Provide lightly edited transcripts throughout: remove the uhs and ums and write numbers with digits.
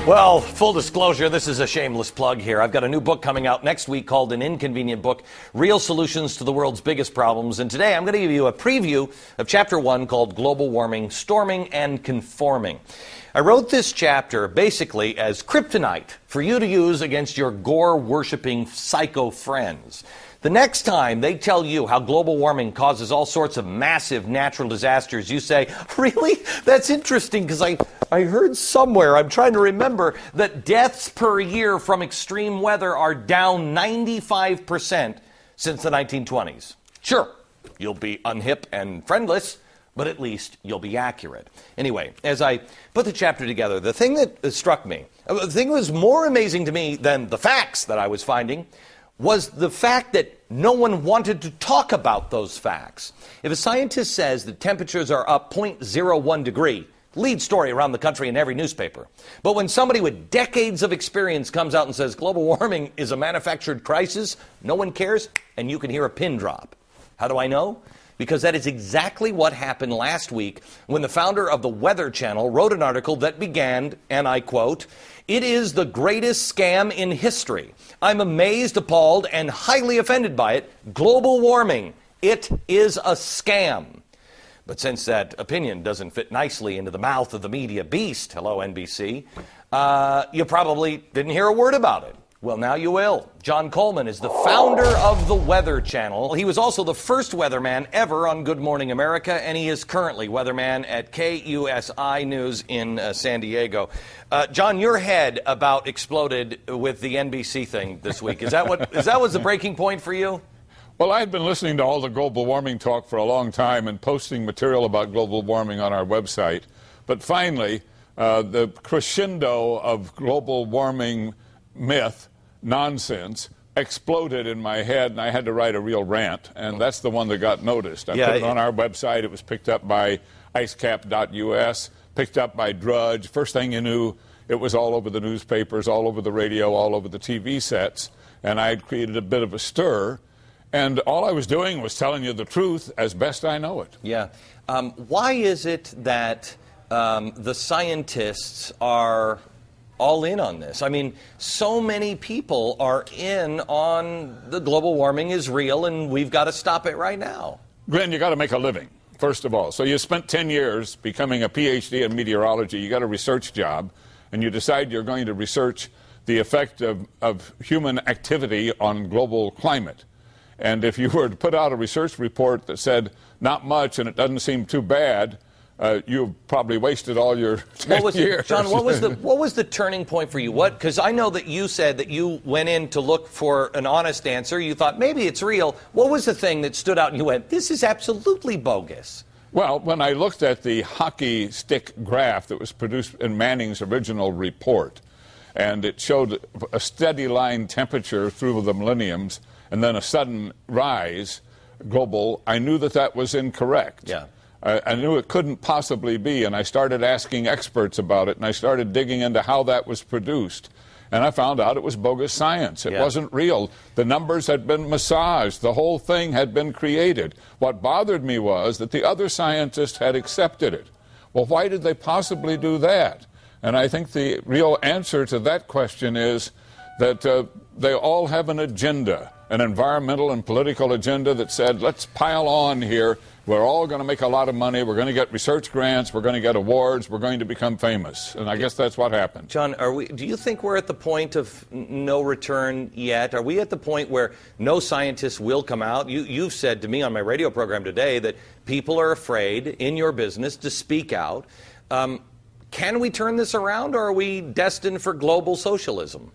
Well, full disclosure, this is a shameless plug here. I've got a new book coming out next week called An Inconvenient Book, Real Solutions to the World's Biggest Problems. And today I'm going to give you a preview of Chapter 1 called Global Warming, Storming and Conforming. I wrote this chapter basically as kryptonite for you to use against your gore-worshipping psycho friends. The next time they tell you how global warming causes all sorts of massive natural disasters, you say, really? That's interesting because I heard somewhere, I'm trying to remember, that deaths per year from extreme weather are down 95% since the 1920s. Sure, you'll be unhip and friendless, but at least you'll be accurate. Anyway, as I put the chapter together, the thing that struck me, the thing that was more amazing to me than the facts that I was finding, was the fact that no one wanted to talk about those facts. If a scientist says that temperatures are up 0.01 degree, lead story around the country in every newspaper. But when somebody with decades of experience comes out and says global warming is a manufactured crisis, no one cares, and you can hear a pin drop. How do I know? Because that is exactly what happened last week when the founder of the Weather Channel wrote an article that began, and I quote, "It is the greatest scam in history. I'm amazed, appalled, and highly offended by it. Global warming. It is a scam." But since that opinion doesn't fit nicely into the mouth of the media beast, hello NBC, you probably didn't hear a word about it. Well, now you will. John Coleman is the founder of the Weather Channel. He was also the first weatherman ever on Good Morning America, and he is currently weatherman at KUSI News in San Diego. John, your head about exploded with the NBC thing this week. Is that what was the breaking point for you? Well, I had been listening to all the global warming talk for a long time and posting material about global warming on our website. But finally, the crescendo of global warming myth, nonsense, exploded in my head, and I had to write a real rant, and that's the one that got noticed. I put it on our website. It was picked up by icecap.us, picked up by Drudge. First thing you knew, it was all over the newspapers, all over the radio, all over the TV sets, and I had created a bit of a stir, and all I was doing was telling you the truth as best I know it. Yeah. Why is it that the scientists are all in on this? I mean, so many people are in on the global warming is real and we've got to stop it right now. Glenn, you got to make a living, first of all. So you spent 10 years becoming a PhD in meteorology. You got a research job, and you decide you're going to research the effect of human activity on global climate. And if you were to put out a research report that said not much and it doesn't seem too bad, you've probably wasted all your 10 years. John, what was the turning point for you? Because I know that you said that you went in to look for an honest answer. You thought maybe it's real. What was the thing that stood out and you went, this is absolutely bogus? Well, when I looked at the hockey stick graph that was produced in Manning's original report, and it showed a steady line temperature through the millenniums and then a sudden rise global, I knew that that was incorrect. Yeah. I knew it couldn't possibly be, and I started asking experts about it, and I started digging into how that was produced. And I found out it was bogus science. It wasn't real. The numbers had been massaged. The whole thing had been created. What bothered me was that the other scientists had accepted it. Well, why did they possibly do that? And I think the real answer to that question is that they all have an agenda, an environmental and political agenda that said, let's pile on here. We're all going to make a lot of money. We're going to get research grants. We're going to get awards. We're going to become famous. And I guess that's what happened. John, do you think we're at the point of no return yet? Are we at the point where no scientists will come out? You've said to me on my radio program today that people are afraid in your business to speak out. Can we turn this around, or are we destined for global socialism?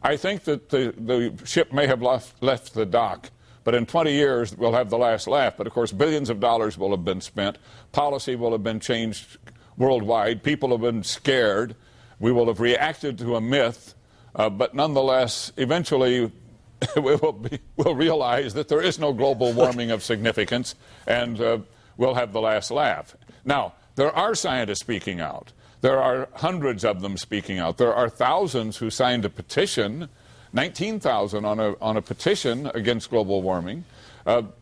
I think that the ship may have left the dock, but in 20 years we'll have the last laugh. But of course, billions of dollars will have been spent. Policy will have been changed worldwide. People have been scared. We will have reacted to a myth. But nonetheless, eventually we'll realize that there is no global warming of significance, and we'll have the last laugh. Now, there are scientists speaking out. There are hundreds of them speaking out. There are thousands who signed a petition, 19,000 on a petition against global warming.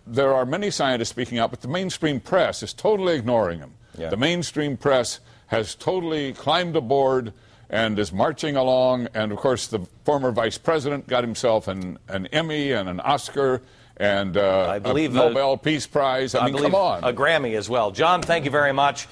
There are many scientists speaking out, but the mainstream press is totally ignoring them. Yeah. The mainstream press has totally climbed aboard and is marching along. And, of course, the former vice president got himself an Emmy and an Oscar and I believe a Nobel Peace Prize. I mean, believe come on. A Grammy as well. John, thank you very much.